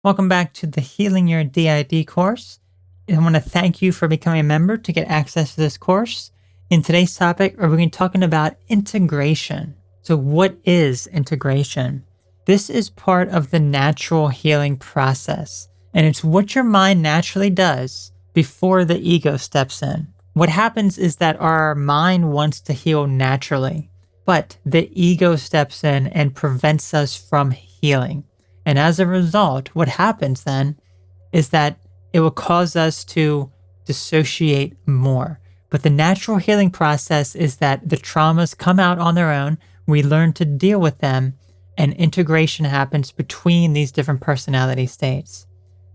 Welcome back to the Healing Your DID course. I want to thank you for becoming a member to get access to this course. In today's topic, we're going to be talking about integration. So what is integration? This is part of the natural healing process, and it's what your mind naturally does before the ego steps in. What happens is that our mind wants to heal naturally, but the ego steps in and prevents us from healing. And as a result, what happens then is that it will cause us to dissociate more. But the natural healing process is that the traumas come out on their own, we learn to deal with them, and integration happens between these different personality states.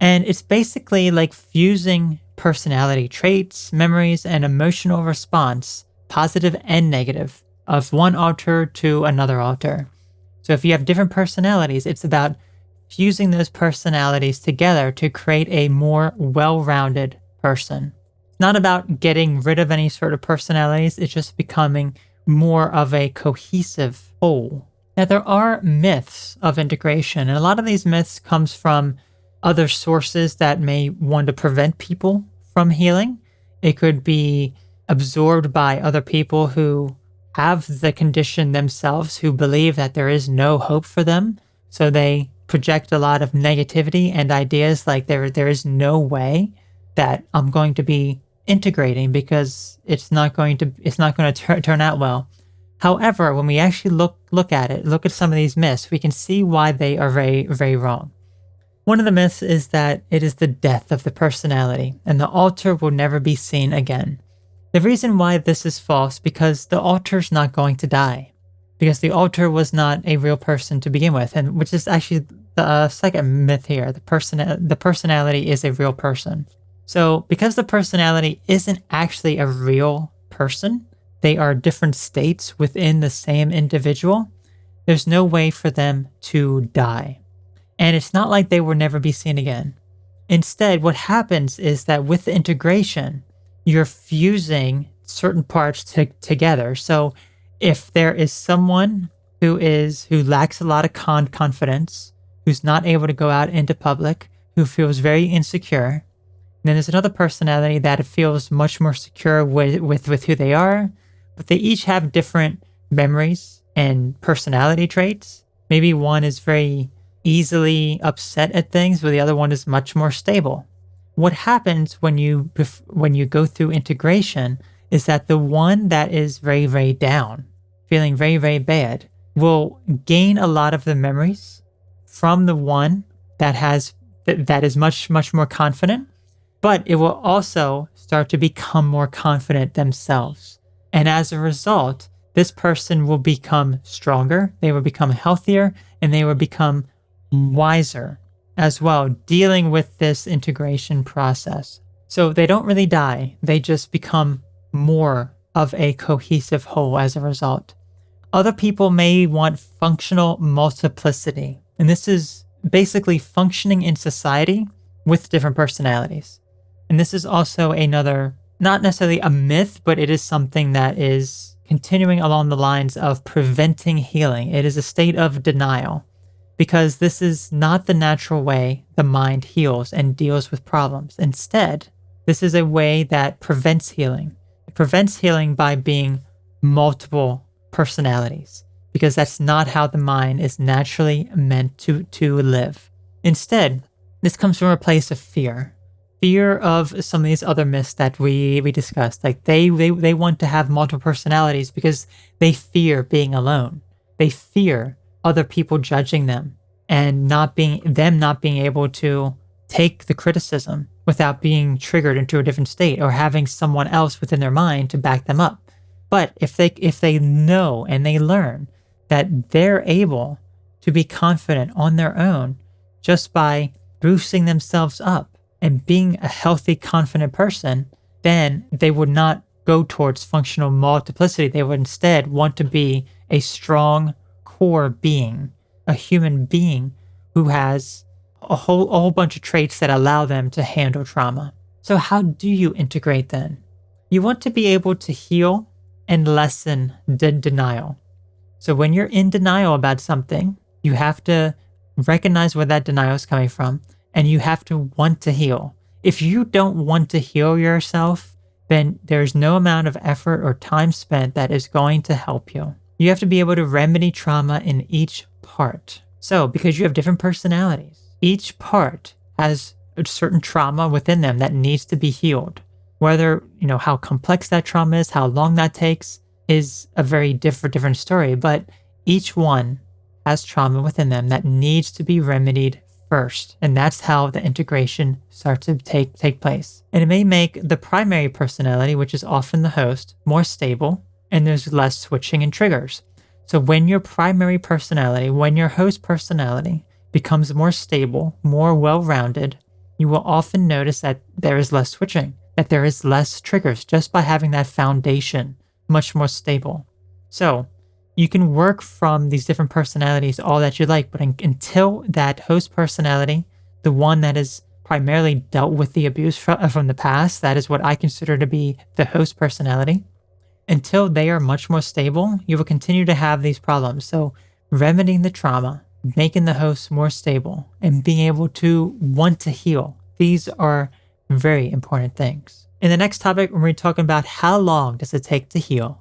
And it's basically like fusing personality traits, memories, and emotional response, positive and negative, of one alter to another alter. So if you have different personalities, it's about fusing those personalities together to create a more well-rounded person. It's not about getting rid of any sort of personalities, it's just becoming more of a cohesive whole. Now, there are myths of integration, and a lot of these myths comes from other sources that may want to prevent people from healing. It could be absorbed by other people who have the condition themselves, who believe that there is no hope for them, so they project a lot of negativity and ideas like there is no way that I'm going to be integrating because it's not going to turn out well. However, when we actually look at some of these myths, we can see why they are very, very wrong. One of the myths is that it is the death of the personality and the alter will never be seen again. The reason why this is false because the alter is not going to die. Because the alter was not a real person to begin with, and which is actually the second myth here. The personality is a real person. So because the personality isn't actually a real person, they are different states within the same individual, there's no way for them to die. And it's not like they will never be seen again. Instead, what happens is that with the integration, you're fusing certain parts together. So if there is someone who lacks a lot of confidence, who's not able to go out into public, who feels very insecure, then there's another personality that feels much more secure with who they are, but they each have different memories and personality traits. Maybe one is very easily upset at things, but the other one is much more stable. What happens when you go through integration is that the one that is very, very down, feeling very, very bad, will gain a lot of the memories from the one that is much, much more confident, but it will also start to become more confident themselves. And as a result, this person will become stronger, they will become healthier, and they will become wiser as well, dealing with this integration process. So they don't really die, they just become more of a cohesive whole as a result. Other people may want functional multiplicity, and this is basically functioning in society with different personalities. And this is also another, not necessarily a myth, but it is something that is continuing along the lines of preventing healing. It is a state of denial, because this is not the natural way the mind heals and deals with problems. Instead, this is a way that prevents healing. It prevents healing by being multiple personalities, because that's not how the mind is naturally meant to live. Instead, this comes from a place of fear. Fear of some of these other myths that we discussed. Like they want to have multiple personalities because they fear being alone. They fear other people judging them and not being able to take the criticism without being triggered into a different state or having someone else within their mind to back them up. But if they know and they learn that they're able to be confident on their own just by boosting themselves up and being a healthy, confident person, then they would not go towards functional multiplicity. They would instead want to be a strong core being, a human being who has a whole bunch of traits that allow them to handle trauma. So how do you integrate then? You want to be able to heal and lessen denial. So when you're in denial about something, you have to recognize where that denial is coming from and you have to want to heal. If you don't want to heal yourself, then there's no amount of effort or time spent that is going to help you. You have to be able to remedy trauma in each part. So, because you have different personalities, each part has a certain trauma within them that needs to be healed. Whether, how complex that trauma is, how long that takes is a very different story, but each one has trauma within them that needs to be remedied first. And that's how the integration starts to take place. And it may make the primary personality, which is often the host, more stable, and there's less switching and triggers. So when your primary personality, when your host personality becomes more stable, more well-rounded, you will often notice that there is less switching, that there is less triggers just by having that foundation much more stable. So you can work from these different personalities all that you like, but until that host personality, the one that is primarily dealt with the abuse from the past, that is what I consider to be the host personality. Until they are much more stable, you will continue to have these problems. So remedying the trauma, making the host more stable, and being able to want to heal. These are very important things. In the next topic, we're going to be talking about how long does it take to heal.